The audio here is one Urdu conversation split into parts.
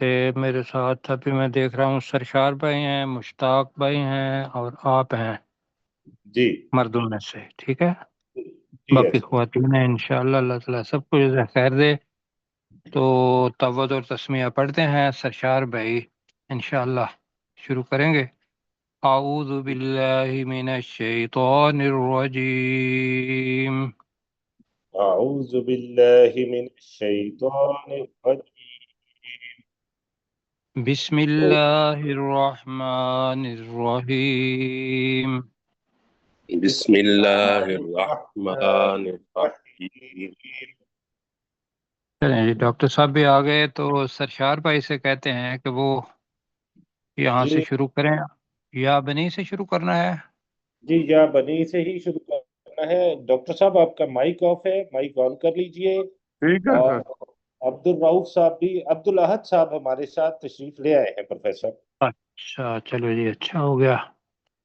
دے۔ میرے ساتھ ابھی میں دیکھ رہا ہوں سرشار بھائی ہیں، مشتاق بھائی ہیں، اور آپ ہیں جی مردوں میں سے، ٹھیک ہے۔ جی باقی اچھا خواتین ہیں، انشاءاللہ اللہ تعالیٰ سب کو جزاک خیر دے۔ تو تعوذ اور تسمیہ پڑھتے ہیں۔ سرشار بھائی انشاءاللہ شروع کریں گے۔ اعوذ باللہ من الشیطان الرجیم، اعوذ باللہ من الشیطان الرجیم۔ بسم اللہ الرحمن الرحیم۔ بسم بسم اللہ اللہ الرحمن الرحمن الرحیم۔ الرحیم۔ چلیں جی، ڈاکٹر صاحب بھی آ گئے تو سرشار بھائی سے کہتے ہیں کہ وہ یہاں سے جی شروع کریں، یا بنی سے شروع کرنا ہے؟ جی یا بنی سے ہی شروع کرنا ہے۔ ڈاکٹر صاحب آپ کا مائک آف ہے، مائک آن کر لیجئے۔ ٹھیک ہے اور سر۔ عبد الرؤف صاحب بھی، عبد الاحد صاحب ہمارے ساتھ تشریف لے آئے ہیں پروفیسر۔ اچھا چلو جی، اچھا ہو گیا۔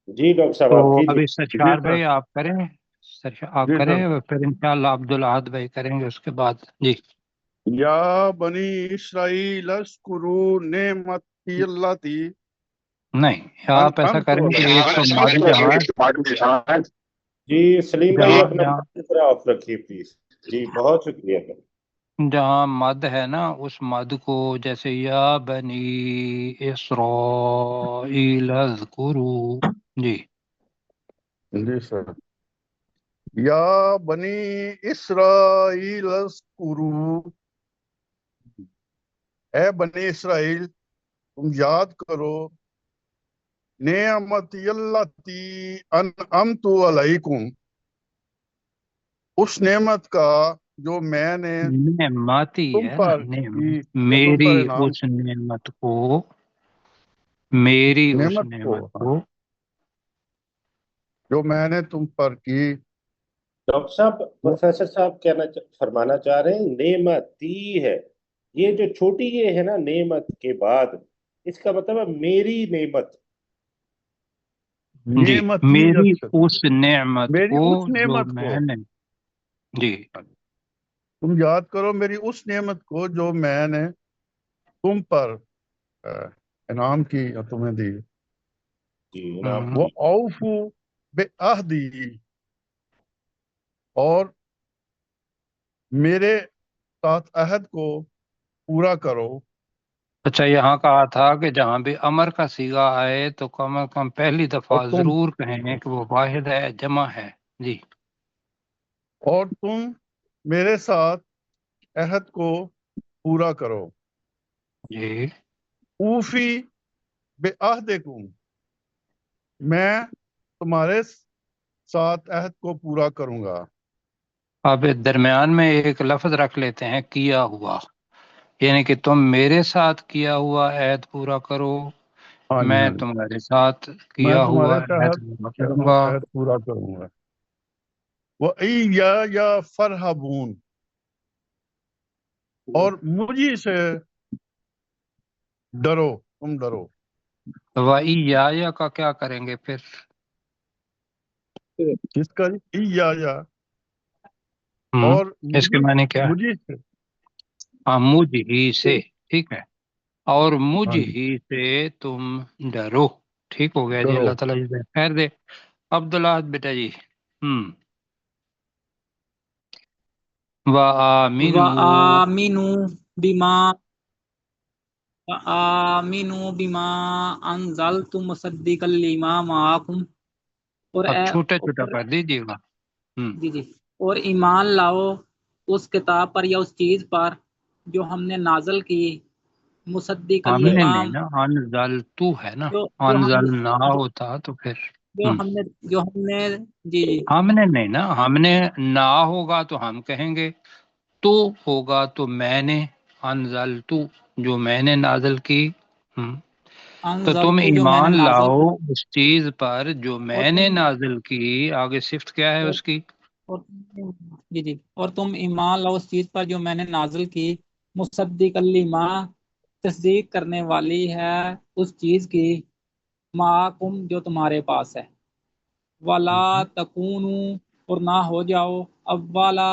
جی ڈاکٹر صاحب تو آپ کیجیے۔ ابھی جی سرشار سر، بھائی آپ کریں، آپ جی کریں، سر۔ پھر انشاءاللہ عبد الاحد بھائی کریں گے اس کے بعد جی۔ یا بنی اسرائیل اذکروا نعمتی اللاتی نہیں، آپ ایسا انعمت کریں کہ ایک تو علیکم۔ مد جہاں جی سلیم بھائی جہاں اپنا جہاں مائک ذرا آف رکھیے پلیز۔ جی بہت شکریہ۔ جہاں مد ہے نا، اس مد کو جیسے یا بنی اسرائیل اذکروا، جی جی سر۔ یا بنی اسرائیل اذکروا، اے بنی اسرائیل تم یاد کرو نعمتی اللاتی انعمت علیکم، اس نعمت کا جو میں نے نعمتی تم ہے نا، پر کی، نعمت جو تم میری پر انعام اس نعمت کو، میری اس نعمت کو نعمت کو، جو میں نے تم پر کی، ڈاکٹر صاحب پروفیسر صاحب فرمانا چاہ رہے ہیں نعمتی ہے، یہ جو چھوٹی یہ ہے نا نعمت کے بعد، اس کا مطلب ہے میری نعمت۔ جی نعمتی، میری اچھا اس نعمت میری کو اس جو نعمت کو میں نے، جی تم یاد کرو، میری اس نعمت کو جو میں نے تم پر انعام کی یا تمہیں دی۔ جی انعام وہ کی۔ اوفو بے عہدی، اور میرے ساتھ عہد کو پورا کرو۔ اچھا، یہاں کہا تھا کہ جہاں بھی امر کا صیغہ آئے تو کم از کم پہلی اور دفعہ تم ضرور کہیں کہ وہ واحد ہے، جمع ہے، جی اور تم میرے ساتھ عہد کو پورا کرو۔ جی۔ اوفی بے عہدکم، میں تمہارے ساتھ عہد کو پورا کروں گا۔ اب درمیان میں ایک لفظ رکھ لیتے ہیں، کیا ہوا، یعنی کہ تم میرے ساتھ کیا ہوا عہد پورا کرو، ہاں جی، میں ہاں جی، تمہارے ساتھ میں کیا ہوا تمہارے عہد تحت پورا کروں گا۔ عہد پورا کروں گا۔ وَإِيَّايَ فَارْهَبُونَ، اور مجھے سے ڈرو، تم ڈرو۔ وَإِيَّايَ کا کیا کریں گے پھر؟ کس کا جی؟ ایایا، ہم، اور اس کے معنی کیا ہے؟ مجھے سے، ہاں، مجھ ہی سے، ٹھیک ہے، اور مجھ ہاں جی، ہی سے تم ڈرو، ٹھیک ہو گیا جی، ڈرو۔ اللہ تعالیٰ جی خیر دے۔ عبداللہ بیٹا جی، وَآمِنُوا، وَآمِنُوا بِمَا وَآمِنُوا بِمَا أَنزَلْتُ مُصَدِّقًا لِمَا مَعَكُمْ، اور اب چھوٹا چھوٹا اور کر دیجیے گا۔ جی اور ایمان لاؤ اس کتاب پر یا اس چیز پر جو ہم نے نازل کی، مصدق ہم نے لما، نہیں نا، انزلتو ہے نا، جو جو ہم انزلنا ہوتا تو پھر جو ہم نے جو ہم نے جی ہم نے نہیں نا، ہم نے نہ ہوگا تو ہم کہیں گے، تو ہوگا تو میں نے، انزلتو جو میں نے نازل کی، تو تم انزلت جو میں نے ایمان نازل لاؤ کی، اس چیز پر جو اور میں نے تم نازل کی، آگے صفت کیا ہے اور اس کی؟ اور جی اور تم ایمان لاؤ اس چیز پر جو میں نے نازل کی، مصدق لما، تصدیق کرنے والی ہے اس چیز کی، معکم جو تمہارے پاس ہے، ولا تکونوا، اور نہ ہو جاؤ، اولا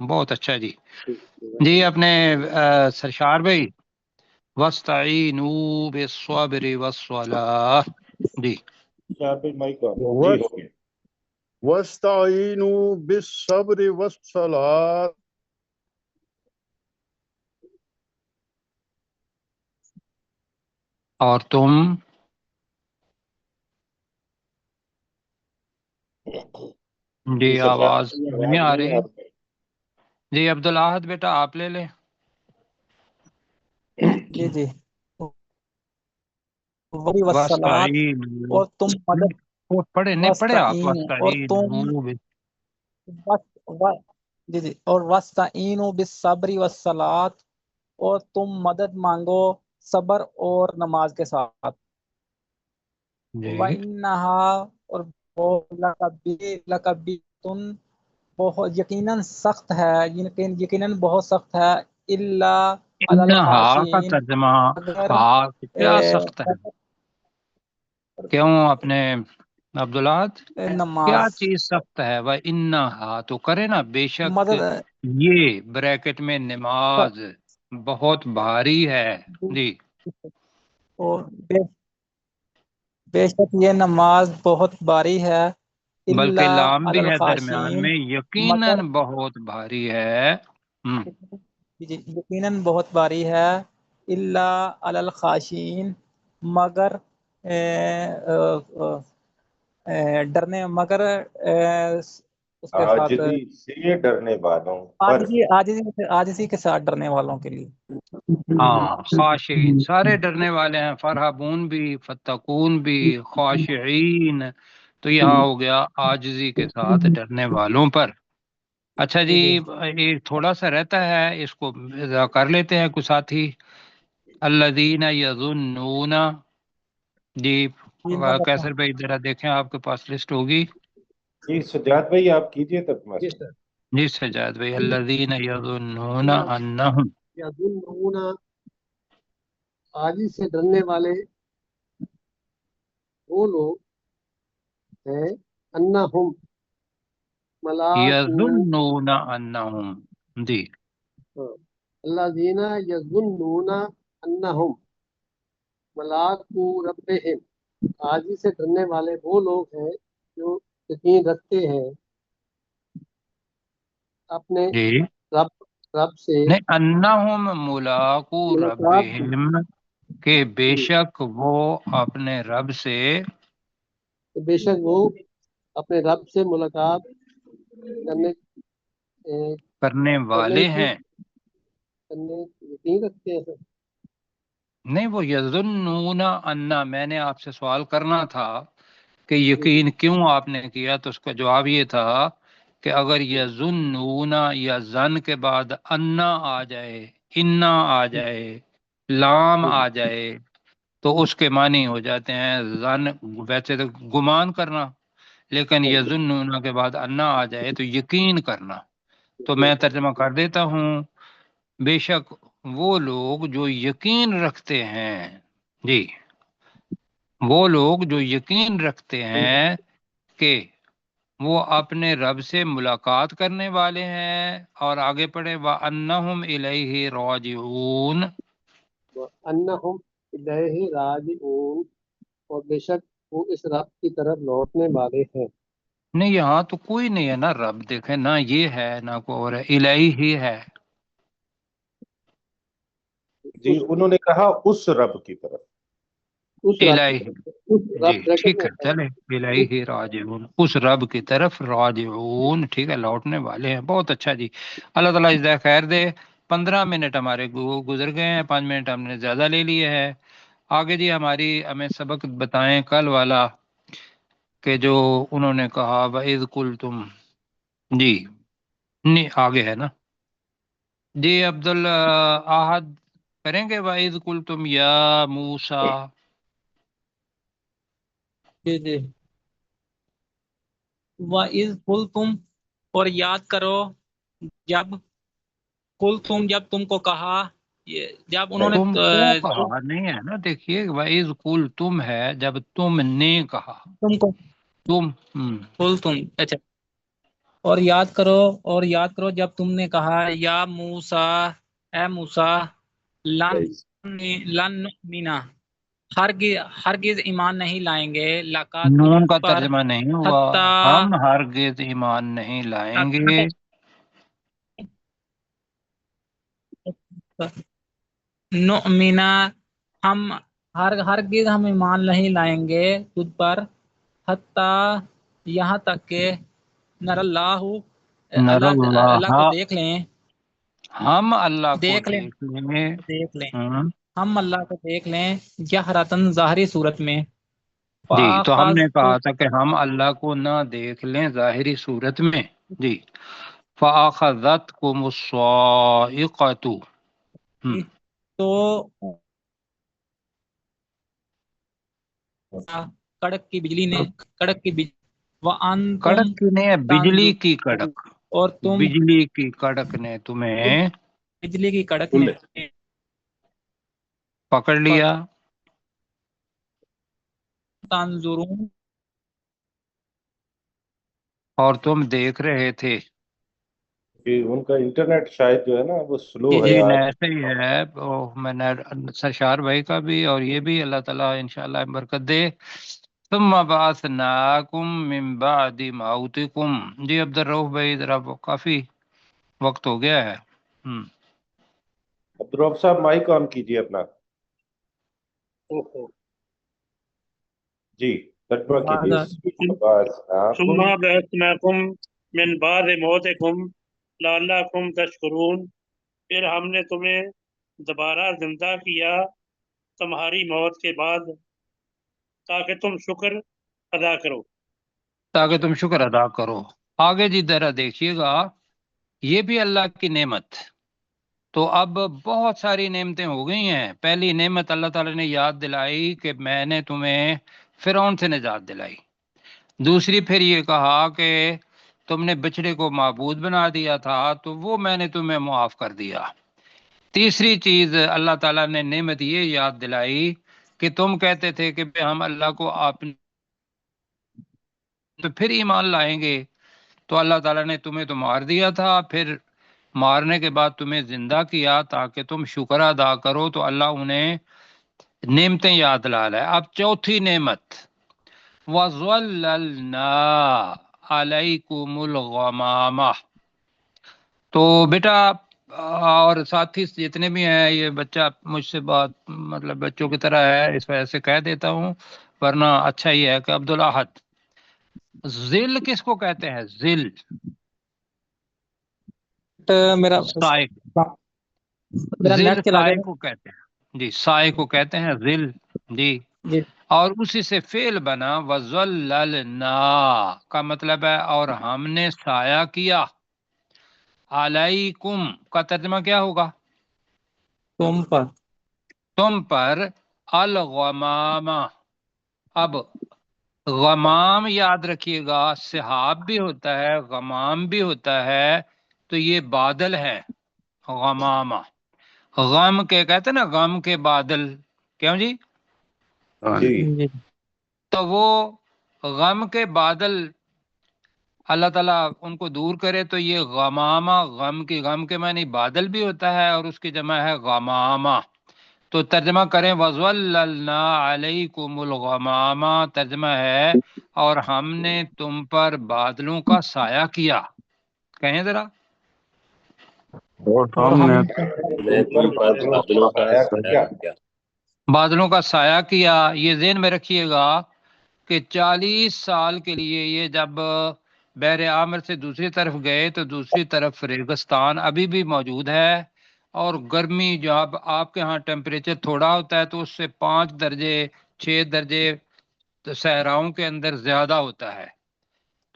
بہت اچھا جی. جی اپنے سرشار بھائی وَاسْتَعِینُوا بِالصَّبْرِ وَالصَّلَاةِ. جی شاہ بھائی مائک آن. جی ہو گیا. وَاسْتَعِینُوا بِالصَّبْرِ وَالصَّلَاةِ. اور تم جی جی سرکار آواز نہیں آ رہی. جی عبدالاحد بیٹا آپ لے لیں. جی جی والصلاۃ وَاسْتَعِینُوا اور تم مدد وہ پڑھے نہیں پڑھے آپ واستعین اور تم وَاسْتَعِینُوا جی جی اور واستعینوا بالصبر والصلاۃ اور تم مدد مانگو صبر اور نماز کے ساتھ. جی وَإِنَّهَا اور وہ لَكَبِيرَةٌ بہت یقیناً سخت ہے، یقیناً بہت سخت ہے، الا علی انہا کا الخاشعین ترجمہ اگر خاص کیا سخت ہے کیوں اپنے عبداللہ کیا نماز چیز سخت ہے وہ انہا تو کرے نا بے شک مدد یہ بریکٹ میں نماز بہت بھاری ہے. جی اور بے شک یہ نماز بہت باری ہے، بلکہ الا لام علی بھی ہے درمیان الخاشعین میں مگر یقیناً بہت بھاری ہے. جی یقیناً بہت باری ہے، الا علی الخاشعین مگر ڈرنے مگر اس کے ساتھ عاجزی سے ڈرنے والوں پر. عاجزی کے ساتھ ڈرنے والوں کے لیے. ہاں خاشعین سارے ڈرنے والے ہیں، فرحبون بھی فتقون بھی خاشعین تو یہاں ہو گیا عاجزی کے ساتھ ڈرنے والوں پر. اچھا جی یہ تھوڑا سا رہتا ہے اس کو کر لیتے ہیں کچھ ساتھی. الذین یظنون. جی کیسر بھائی ذرا دیکھیں آپ کے پاس لسٹ ہوگی. جی سجاد بھائی آپ کیجئے تک جی ماسٹر. سر. جی سجاد بھائی الذین یظنون انہم یظنون عاجزی سے ڈرنے والے وہ لوگ ہیں انہم ملاقو یظنون انہم. جی الذین یظنون انہم ملاقو ربہم عاجزی سے ڈرنے والے وہ لوگ ہیں جو یقین رکھتے ہیں اپنے جی رب سے نہیں انہم ملاقو ملاقات ربہم کہ بے شک وہ اپنے رب سے بے شک وہ اپنے رب سے ملاقات کرنے کرنے کرنے والے کی ہیں. یقین رکھتے ہیں سر. نہیں وہ یظنون انا میں نے آپ سے سوال کرنا تھا کہ یقین کیوں آپ نے کیا تو اس کا جواب یہ تھا کہ اگر یظنون یا زن کے بعد انا آ جائے انا آ جائے لام آ جائے تو اس کے معنی ہو جاتے ہیں زن ویسے تو گمان کرنا، لیکن یظنون کے بعد انا آ جائے تو یقین کرنا. تو میں ترجمہ کر دیتا ہوں بے شک وہ لوگ جو یقین رکھتے ہیں. جی وہ لوگ جو یقین رکھتے ہیں کہ وہ اپنے رب سے ملاقات کرنے والے ہیں. اور آگے پڑھے وَأَنَّهُمْ إِلَيْهِ رَاجِعُونَ. انہم الیہ راجعون اور بے شک وہ اس رب کی طرف لوٹنے والے ہیں. نہیں یہاں تو کوئی نہیں ہے نا رب، دیکھیں نہ یہ ہے نہ کوئی اور ہے، الہی ہی ہے. جی انہوں نے کہا اس رب کی طرف. اس رب کی الہی طرف اس جی رب بریکٹ ٹھیک میں ہے ہوتا چلے الہی راجعون اس رب کی طرف راجعون ٹھیک ہے لوٹنے والے ہیں. بہت اچھا جی اللہ تعالیٰ جزائے خیر دے. 15 منٹ ہمارے گزر گئے ہیں، 5 منٹ ہم نے زیادہ لے لیے ہے. آگے جی ہمیں سبق بتائیں کل والا کہ جو انہوں نے کہا وَإِذْ قُلْتُمْ. جی نہیں آگے ہے نا جی عبدالاحد کریں گے وَإِذْ قُلْتُمْ یا موسیٰ. جی جی وَإِذْ قُلْتُمْ اور یاد کرو جب تم کو کہا جب انہوں نے تم کو کہا نہیں ہے نا، دیکھیے وَإِذْ قُلْتُمْ ہے جب تم نے کہا تم کو تم قُلْتُم اچھا اور یاد کرو جب تم نے کہا یا موسیٰ، اے موسیٰ، لن لن نؤمنا، ہرگز ایمان نہیں لائیں گے لکا تم نون کا پر، ترجمہ نہیں ہوا، حتیٰ ہم ہرگز ایمان نہیں لائیں گے. نؤمنا، ہم ہرگز ہم ایمان نہیں لائیں گے تجھ پر، حتیٰ یہاں تک کہ نر اللہ نر اللہ کو اللہ، دیکھ لیں، ہم اللہ کو دیکھ لیں دیکھ لیں. ہم. ہم اللہ کو دیکھ لیں جہرتن ظاہری صورت میں. جی تو ہم نے فَأَخَذْتُ، کہا تھا کہ ہم اللہ کو نہ دیکھ لیں ظاہری صورت میں. جی فَأَخَذَتْكُمُ الصَّاعِقَةُ. تو کڑک کی بجلی نے، وَأَنْتُمْ کڑک کی نہیں ہے، بجلی تنظرون، کی کڑک، اور تم بجلی کی کڑک نے تمہیں بجلی کی کڑک نے پکڑ لیا. تنظرون، اور تم دیکھ رہے تھے. کہ ان کا انٹرنیٹ شاید جو ہے نا وہ سلو جی ہے جی آج. ایسے ہی ہے. میں نے سرشار بھائی کا بھی اور یہ بھی اللہ تعالیٰ انشاءاللہ برکت دے. ثم بعثناکم من بعد موتکم. جی عبدالرؤف بھائی ذرا کافی وقت ہو گیا ہے. عبدالرؤف صاحب مائک آن کیجیے اپنا. جی ترجمہ کیجیے. ثم بعثناکم من بعد موتکم لعلکم تشکرون، پھر ہم نے تمہیں دوبارہ زندہ کیا تمہاری موت کے بعد تاکہ تم شکر ادا کرو. تاکہ تم شکر ادا کرو. آگے جی ذرا دیکھیے گا، یہ بھی اللہ کی نعمت. تو اب بہت ساری نعمتیں ہو گئی ہیں. پہلی نعمت اللہ تعالیٰ نے یاد دلائی کہ میں نے تمہیں فرعون سے نجات دلائی. دوسری پھر یہ کہا کہ تم نے بچڑے کو معبود بنا دیا تھا تو وہ میں نے تمہیں معاف کر دیا. تیسری چیز اللہ تعالیٰ نے نعمت یہ یاد دلائی کہ تم کہتے تھے کہ ہم اللہ کو آپ تو پھر ایمان لائیں گے، تو اللہ تعالیٰ نے تمہیں تو مار دیا تھا، پھر مارنے کے بعد تمہیں زندہ کیا تاکہ تم شکر ادا کرو. تو اللہ انہیں نعمتیں یاد دلا رہا ہے. اب چوتھی نعمت وَظَلَّلْنَا عَلَيْكُمُ الْغَمَامَ. تو بیٹا اور ساتھی جتنے بھی ہیں، یہ بچہ مجھ سے بات مطلب بچوں کی طرح ہے، اس وجہ سے کہہ دیتا ہوں، ورنہ اچھا ہی ہے کہ عبدالاحد، ذل کس کو کہتے ہیں؟ ذل میرا سائے، ذل نیٹ چلا سائے گیا کو کہتے ہیں. جی سائے کو کہتے ہیں ذل. جی جی. اور اسی سے فعل بنا وَظَلَّلْنَا کا مطلب ہے اور ہم نے سایہ کیا. علیکم کا ترجمہ کیا ہوگا؟ تم پر. تم پر الغمام. اب غمام یاد رکھیے گا، سحاب بھی ہوتا ہے، غمام بھی ہوتا ہے. تو یہ بادل ہے غمامہ. غم کے کہتے ہیں نا، غم کے بادل. کیوں جی؟ جی جی. تو وہ غم کے بادل اللہ تعالیٰ ان کو دور کرے. تو یہ غمامہ، غم کے معنی بادل بھی ہوتا ہے اور اس کی جمع ہے غمامہ. تو ترجمہ کریں وَظَلَّلْنَا عَلَيْكُمُ الْغَمَامَ، ترجمہ ہے اور ہم نے تم پر بادلوں کا سایہ کیا. کہیں ذرا. اور اور ہم ہم نے تم پر بادلوں کا سایہ کیا. بادلوں کا سایہ کیا. یہ ذہن میں رکھیے گا کہ 40 سال کے لیے یہ جب بحر عامر سے دوسری طرف گئے تو دوسری طرف ریگستان ابھی بھی موجود ہے، اور گرمی جب آپ کے ہاں ٹیمپریچر تھوڑا ہوتا ہے تو اس سے 5 درجے 6 درجے صحراؤں کے اندر زیادہ ہوتا ہے.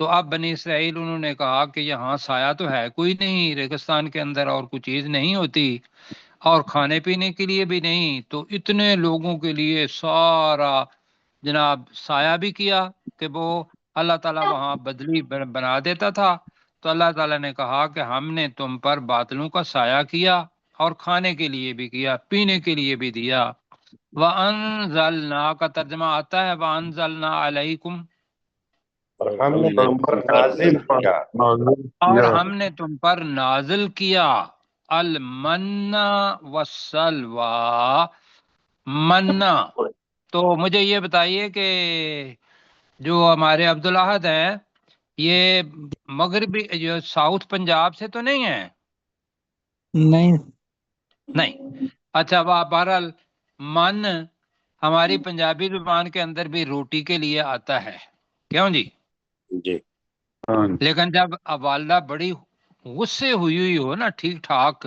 تو اب بنی اسرائیل انہوں نے کہا کہ یہاں سایہ تو ہے کوئی نہیں، ریگستان کے اندر اور کوئی چیز نہیں ہوتی اور کھانے پینے کے لیے بھی نہیں. تو اتنے لوگوں کے لیے سارا جناب سایہ بھی کیا کہ وہ اللہ تعالیٰ وہاں بدلی بنا دیتا تھا. تو اللہ تعالیٰ نے کہا کہ ہم نے تم پر بادلوں کا سایہ کیا اور کھانے کے لیے بھی کیا، پینے کے لیے بھی دیا. وَأَنزَلْنَا کا ترجمہ آتا ہے وَأَنزَلْنَا عَلَيْكُمْ. اور ہم نے تم پر نازل کیا اور ہم نے تم پر نازل کیا المن والسلوى منا. تو مجھے یہ بتائیے کہ جو ہمارے عبدالاحد ہیں یہ مغربی جو ساؤتھ پنجاب سے تو نہیں ہیں؟ نہیں نہیں. اچھا بہرحال من ہماری پنجابی زبان کے اندر بھی روٹی کے لیے آتا ہے، کیوں جی؟ جی لیکن جب والدہ بڑی غصے ہوئی ہو نا ٹھیک ٹھاک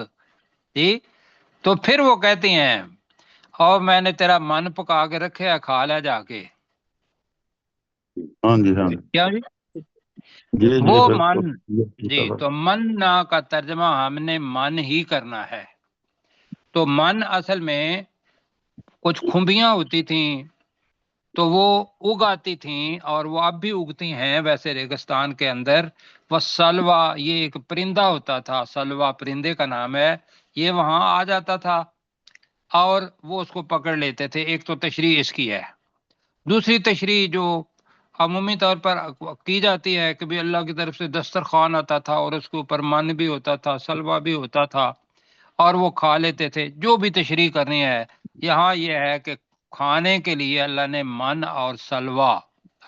جی، تو پھر وہ کہتی ہیں اور میں نے تیرا من پکا کے رکھے ہے، کھا لے جا کے. ہاں جی ہاں جی کیا جی؟ جی جی وہ بالکل من جی، تو من نا کا ترجمہ ہم نے من ہی کرنا ہے. تو من اصل میں کچھ کھمبیاں ہوتی تھیں تو وہ اگاتی تھیں اور وہ اب بھی اگتی ہیں ویسے ریگستان کے اندر. وہ سلوا یہ ایک پرندہ ہوتا تھا، سلوا پرندے کا نام ہے، یہ وہاں آ جاتا تھا اور وہ اس کو پکڑ لیتے تھے. ایک تو تشریح اس کی ہے. دوسری تشریح جو عمومی طور پر کی جاتی ہے کہ بھی اللہ کی طرف سے دسترخوان آتا تھا اور اس کے اوپر من بھی ہوتا تھا، سلوا بھی ہوتا تھا اور وہ کھا لیتے تھے. جو بھی تشریح کرنی ہے یہاں یہ ہے کہ کھانے کے لیے اللہ نے من اور سلوا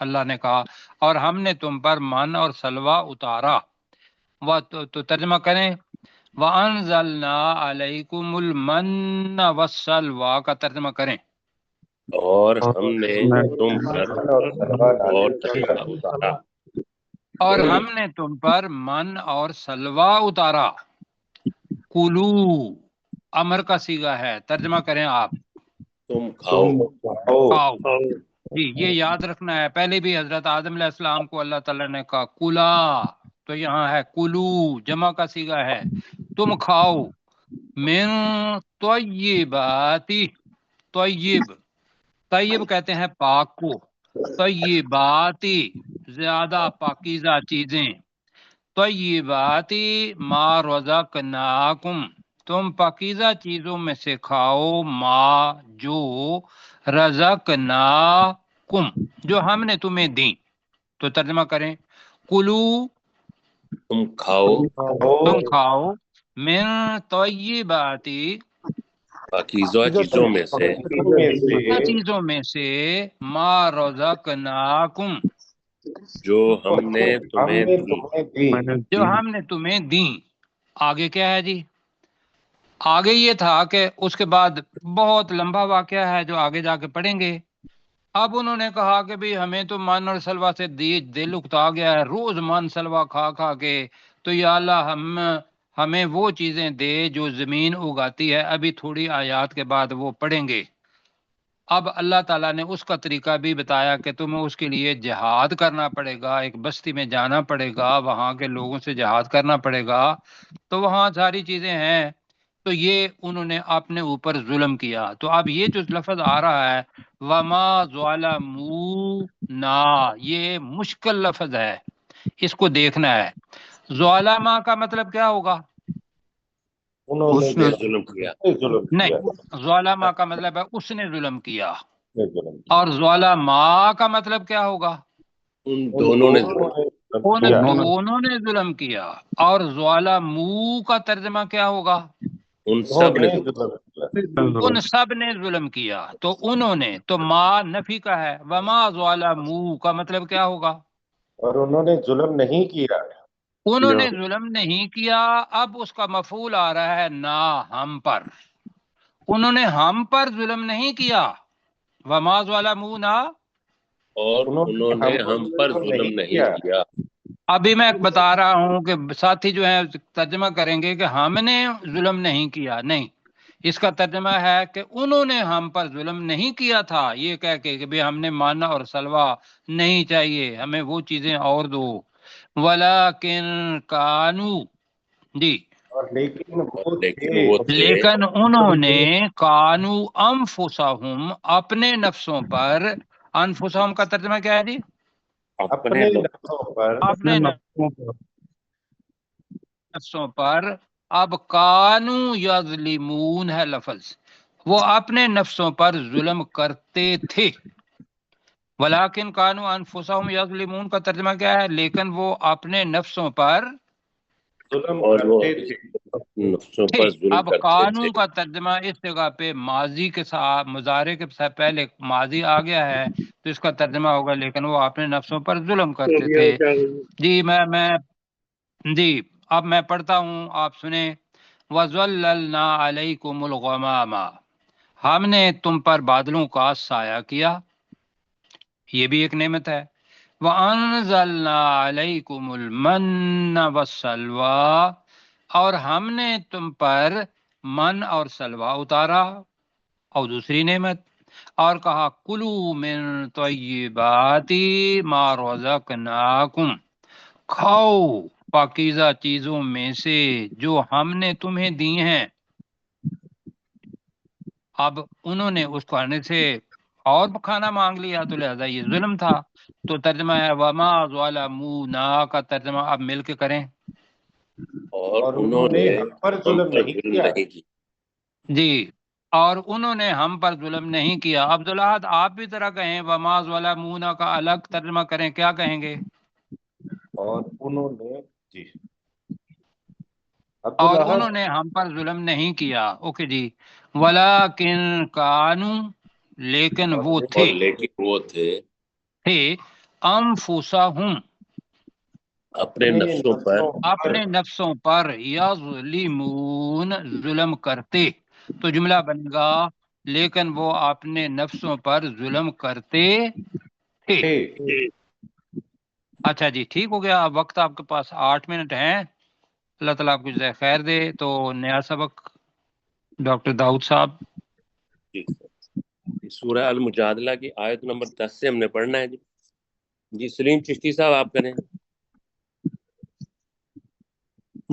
اللہ نے کہا اور ہم نے تم پر من اور سلوا اتارا. وہ تو ترجمہ کریں وَأَنزَلْنَا عَلَيْكُمُ الْمَنَّ وَالسَّلْوَىٰ کا ترجمہ کریں. اور ہم نے تم پر اور سلوا اتارا. اور ہم نے تم پر من اور سلوا اتارا. کلو امر کا صیغہ ہے، ترجمہ کریں آپ. تم کھاؤ. کھاؤ جی، یہ یاد رکھنا ہے. پہلے بھی حضرت آدم علیہ السلام کو اللہ تعالیٰ نے کہا کلا، تو یہاں ہے کلو جمع کا صیغہ ہے. تم کھاؤ من طیباتی، طیب طیب کہتے ہیں پاک کو، طیباتی زیادہ پاکیزہ چیزیں، طیباتی ما رزقناکم تم پاکیزہ چیزوں میں سے کھاؤ ما جو رزقناکم جو ہم نے تمہیں دیں. تو ترجمہ کریں کلو تم کھاؤ تم کھاؤ من طیباتی پاکیزہ چیزوں میں سے چیزوں میں سے ما رزقناکم جو ہم نے تمہیں دی. جو ہم نے تمہیں دیں. آگے کیا ہے جی؟ آگے یہ تھا کہ اس کے بعد بہت لمبا واقعہ ہے جو آگے جا کے پڑھیں گے. اب انہوں نے کہا کہ بھی ہمیں تو من اور سلوا سے دل اکتا گیا ہے، روز من سلوا کھا کھا کے، تو یا اللہ ہمیں وہ چیزیں دے جو زمین اگاتی ہے. ابھی تھوڑی آیات کے بعد وہ پڑھیں گے. اب اللہ تعالیٰ نے اس کا طریقہ بھی بتایا کہ تمہیں اس کے لیے جہاد کرنا پڑے گا، ایک بستی میں جانا پڑے گا، وہاں کے لوگوں سے جہاد کرنا پڑے گا. تو وہاں ساری چیزیں ہیں. تو یہ انہوں نے اپنے اوپر ظلم کیا. تو اب یہ جو لفظ آ رہا ہے وما ظلمونا، یہ مشکل لفظ ہے، اس کو دیکھنا ہے. ظلم کا مطلب کیا ہوگا؟ انہوں نے ظلم کیا. نہیں، ظلم کا مطلب ہے اس نے ظلم کیا. اور ظلم کا مطلب کیا ہوگا؟ ان دونوں نے ظلم ان دونوں نے ظلم کیا. اور ظلمو کا ترجمہ کیا ہوگا؟ ان سب نے ان سب نے ظلم کیا. تو انہوں نے، تو ما نفی کا ہے، وما ظلمو کا مطلب کیا ہوگا؟ اور انہوں نے ظلم نہیں کیا. انہوں نے ظلم نہیں کیا. اب اس کا مفعول آ رہا ہے نا ہم پر. انہوں نے ہم پر ظلم نہیں کیا. وما ظلمونا، اور انہوں نے ہم پر ظلم نہیں کیا. ابھی میں بتا رہا ہوں کہ ساتھی جو ہیں ترجمہ کریں گے کہ ہم نے ظلم نہیں کیا. نہیں، اس کا ترجمہ ہے کہ انہوں نے ہم پر ظلم نہیں کیا تھا یہ کہہ کے کہ ہم نے مانا اور سلوا نہیں چاہیے، ہمیں وہ چیزیں اور دو. ولیکن کانو جی، لیکن انہوں نے کانو انفسہم اپنے نفسوں پر. انفسہم کا ترجمہ کیا ہے جی؟ اپنے نفسوں پر. اپنے نفسوں پر. اب کانو یظلمون ہے لفظ، وہ اپنے نفسوں پر ظلم کرتے تھے. ولیکن کانوا انفسہم یظلمون کا ترجمہ کیا ہے؟ لیکن وہ اپنے نفسوں پر ظلم اور وہ کرتے تھے. نفسوں تھے. پر ظلم اب کرتے تھے. قانون کا ترجمہ اس جگہ پہ ماضی کے ساتھ مضارع کے ساتھ پہلے ماضی آ گیا ہے تو اس کا ترجمہ ہوگا لیکن وہ اپنے نفسوں پر ظلم کرتے تھے. جی جی اب میں پڑھتا ہوں، آپ سنیں. وَظَلَّلْنَا عَلَيْكُمُ الْغَمَامَ، ہم نے تم پر بادلوں کا سایہ کیا، یہ بھی ایک نعمت ہے. وَأَنزَلْنَا عَلَيْكُمُ الْمَنَّ وَالسَّلْوَىٰ، اور ہم نے تم پر من اور سلوہ اتارا. اور دوسری نعمت، اور کہا کلو من طیبات ما رزقناکم، کھاؤ پاکیزہ چیزوں میں سے جو ہم نے تمہیں دی ہیں. اب انہوں نے اس کھانے سے اور کھانا مانگ لیا تو لہذا یہ ظلم تھا. تو ترجمہ ہے وما ظلمونا کا ترجمہ اب مل کے کریں. اور اور انہوں نے ہم پر ہم ظلم پر نہیں ظلم کیا. نہیں کی. جی، اور انہوں نے ہم پر ظلم نہیں کیا. عبداللہ آپ بھی طرح کہیں وما ظلمونا کا الگ ترجمہ کریں، کیا کہیں گے؟ اور انہوں نے جی اور عبداللہ انہوں نے ہم پر ظلم نہیں کیا. اوکے جی. ولیکن کانو، لیکن اور وہ اور تھے لیکن وہ تھے انفسہم، اپنے نفسوں پر اپنے نفسوں پر یظلمون، ظلم کرتے. تو جملہ بنے گا لیکن وہ اپنے نفسوں پر ظلم کرتے تھے. تھے. اچھا جی ٹھیک ہو گیا. اب وقت آپ کے پاس 8 منٹ ہیں. اللہ تعالیٰ آپ کو جزائے خیر دے. تو نیا سبق ڈاکٹر داؤد صاحب. جی سورہ المجادلہ کی آیت نمبر 10 سے ہم نے پڑھنا ہے. جی سلیم چشتی صاحب آپ کریں.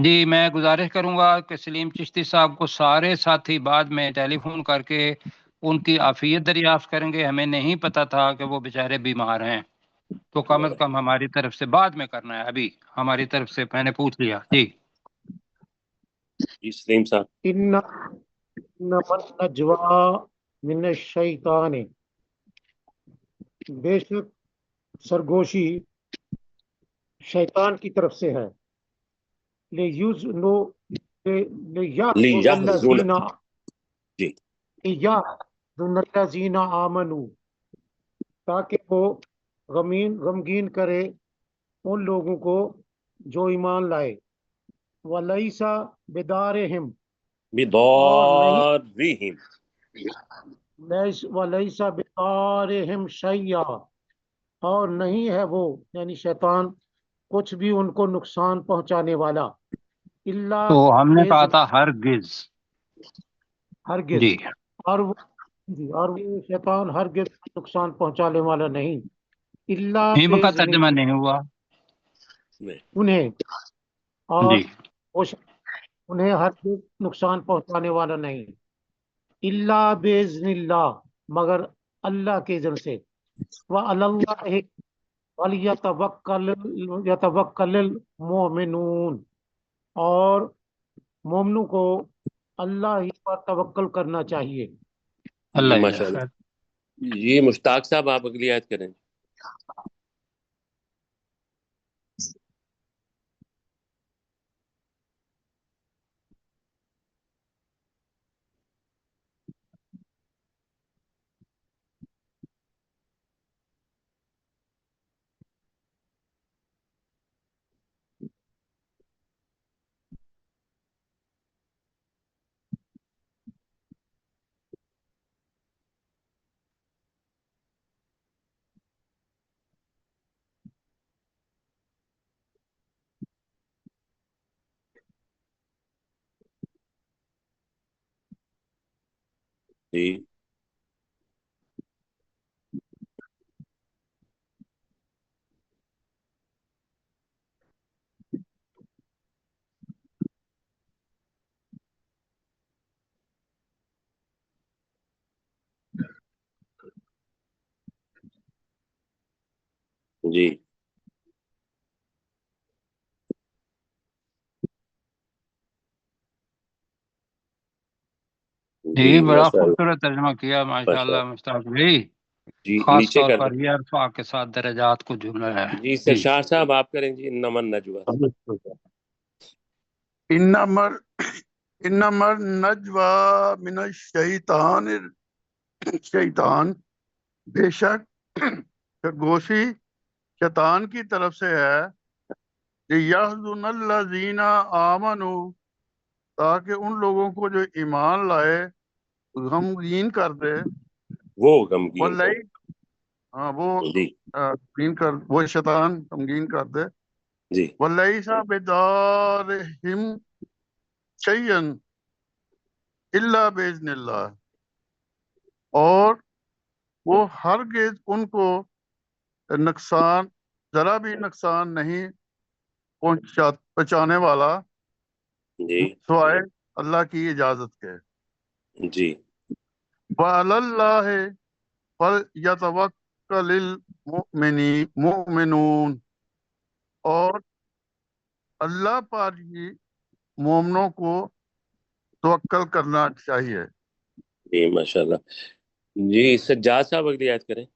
جی میں گزارش کروں گا کہ سلیم چشتی صاحب کو سارے ساتھی بعد میں ٹیلی فون کر کے ان کی عافیت دریافت کریں گے. ہمیں نہیں پتا تھا کہ وہ بیچارے بیمار ہیں، تو کم از کم ہماری طرف سے بعد میں کرنا ہے. ابھی ہماری طرف سے میں نے پوچھ لیا. جی جی سلیم صاحب. انما النجوى من الشیطان، بے شک سرگوشی شیطان کی طرف سے ہے. لیحزن جی لیحزن الذین آمنوا، تاکہ وہ غمگین کرے ان لوگوں کو جو ایمان لائے. وَلَيْسَ بِدَارِهِمْ، بِضَارِّهِمْ، وَلَيْسَ بِدَارِهِمْ شَيْئًا، اور نہیں ہے وہ یعنی شیطان کچھ بھی ان کو نقصان پہنچانے والا. اللہ تو ہم نے کہا تھا ہرگز. ہرگز، جی اور وہ شیطان ہرگز نقصان پہنچانے والا نہیں. اللہ ہم کا بِإِذْنِ، ترجمہ نہیں ہوا. انہیں، اور جی انہیں ہرگز نقصان پہنچانے والا نہیں. اللہ بِإِذْنِ اللہ، مگر اللہ کے اذن سے. وَعَلَى اللَّهِ وَلْيَتَوَكَّلِ الْمُؤْمِنُونَ، اور مومنوں کو اللہ ہی پر توکل کرنا چاہیے. جی اللہ ماشاء خیر. اللہ. جی مشتاق صاحب آپ اگلی آیت کریں. جی جی جی بڑا ماشاء اللہ خوبصورت ترجمہ کیا ماشاء ماشاء اللہ اللہ. مشتاق بھائی. جی خاص نیچے طور کر پر دیں. یہ ارفع کے ساتھ درجات کو جملہ ہے. جی جی سرشار صاحب آپ کریں جی انما النجوى. انما النجوى من شیطان، بے شک سرگوشی شیطان کی طرف سے ہے، لیحزن الذین آمنوا، تاکہ ان لوگوں کو جو ایمان لائے غمگین کر دے، وہ غمگین واللیل، ہاں وہ جی غمگین کر، وہ شیطان غمگین کر دے، جی ولیس بدارہم شیئا الا باذن اللہ، اور وہ ہرگز ان کو نقصان، ذرا بھی نقصان نہیں پہنچانے والا جی سوائے اللہ کی اجازت کے. جی وعلی اللہ فلیتوکل المؤمنون، اور اللہ پر ہی مومنوں کو توکل کرنا چاہیے. جی ماشاء اللہ. جی سجاد صاحب اگلی آیت کریں.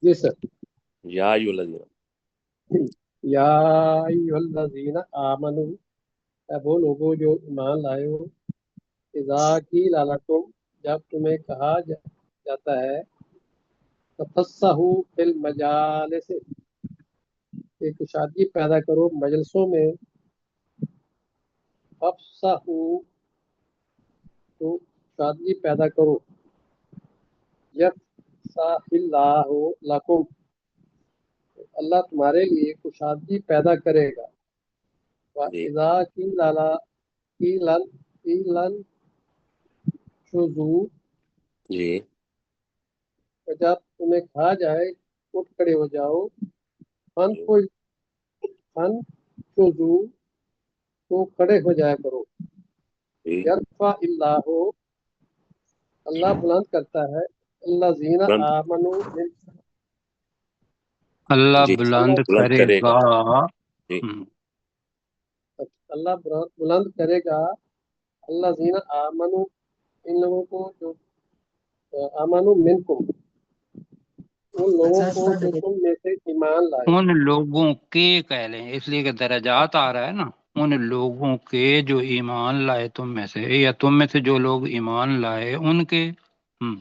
جی سر. یا ایھا الذین، یا ایھا الذین آمنوا، اے وہ لوگوں جو ایمان لائے ہو، اذا قیل لکم، جب تمہیں کہا جاتا ہے، تفصحوا فی المجالس، کہ کشادگی پیدا کرو مجلسوں میں، فافصحوا، تو کشادگی پیدا کرو، یفصح اللہ لکم، اللہ تمہارے لیے کشادگی پیدا کرے گا. جی وَإِذَا قِيلَ انشُزُوا، جی اور جب تمہیں کہا جائے اٹھ کھڑے ہو جاؤ، فَانشُزُوا، تو کھڑے ہو جایا کرو. جی یرفع اللہ، اللہ بلند کرتا ہے، الذین بلند آمنوا، اللہ جی بلند بلند کرے کرے گا. گا. جی اللہ بلند کرے گا، الذین آمنوا، ان لوگوں کو جو آمنوا منکم، ان لوگوں کو جو تم میں سے ایمان لائے. ان لوگوں کے کہہ لیں، اس لیے کہ درجات آ رہا ہے نا. ان لوگوں کے جو ایمان لائے تم میں سے، یا تم میں سے جو لوگ ایمان لائے ان کے. ان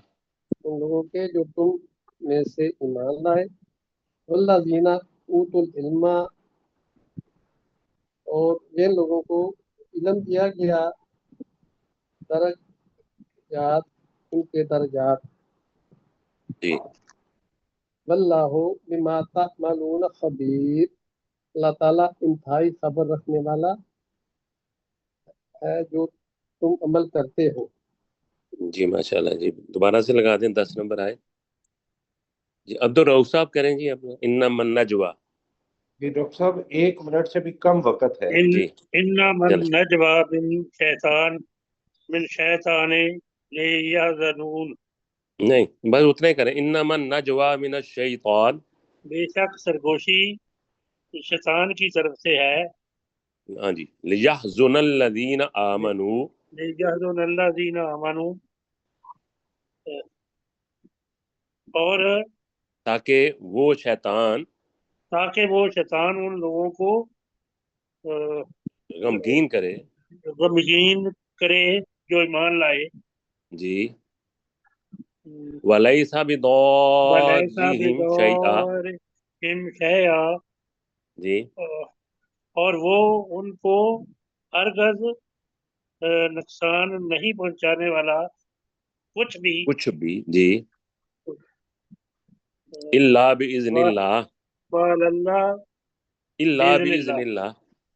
لوگوں کے جو تم میں سے ایمان لائے، والذین اوتوا العلم، اور جن لوگوں کو علم دیا گیا، درجات، ان کے درجات. جی واللہ بما تعملون خبیر، اللہ تعالیٰ انتہائی خبر رکھنے والا ہے جو تم عمل کرتے ہو. جی ماشاء اللہ. جی دوبارہ سے لگا دیں 10 نمبر آئے. جی عبدالرؤف صاحب کریں جی اپنا انما النجوى. جی ڈاکٹر صاحب 1 منٹ سے بھی کم وقت ہے. جی انما چلیں. النجوى من شیطان لیحزنون، نہیں بس اتنا ہی کریں. انما النجوى من الشیطان. بے شک سرگوشی شیطان کی طرف سے ہے، ہاں جی لیحزن الذین آمنوا، لیحزن الذین آمنوا، اور تاکہ وہ شیطان تاکہ وہ شیطان ان لوگوں کو غمگین کرے. غمگین کرے جو ایمان لائے. جی وَلَيْسَ وَلَيْسَ بِضَارِّهِمْ شَيْئًا. بِضَارِّهِمْ شَيْئًا، جی اور وہ ان کو ہرگز نقصان نہیں پہنچانے والا کچھ بھی، کچھ بھی. جی الا باذن اللہ، وعلی اللہ الا باذن باذن اللہ، اللہ.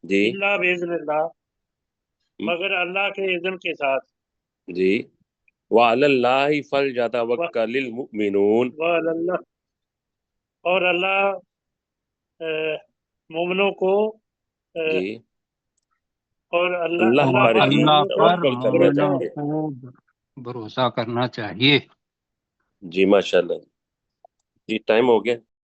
جی اللہ باذن اللہ، مگر اللہ کے اذن کے ساتھ. جی وعلی اللہ فلیتوکل المؤمنون. وعلی اللہ، اور اللہ مومنوں کو جی اور اللہ اللہ پر پر ہی اللہ مومنوں کو پر توکل کرنا بھروسہ. مومنوں چاہیے. کو بھروسہ کرنا چاہیے. جی ماشاء اللہ. جی ٹائم ہو گیا.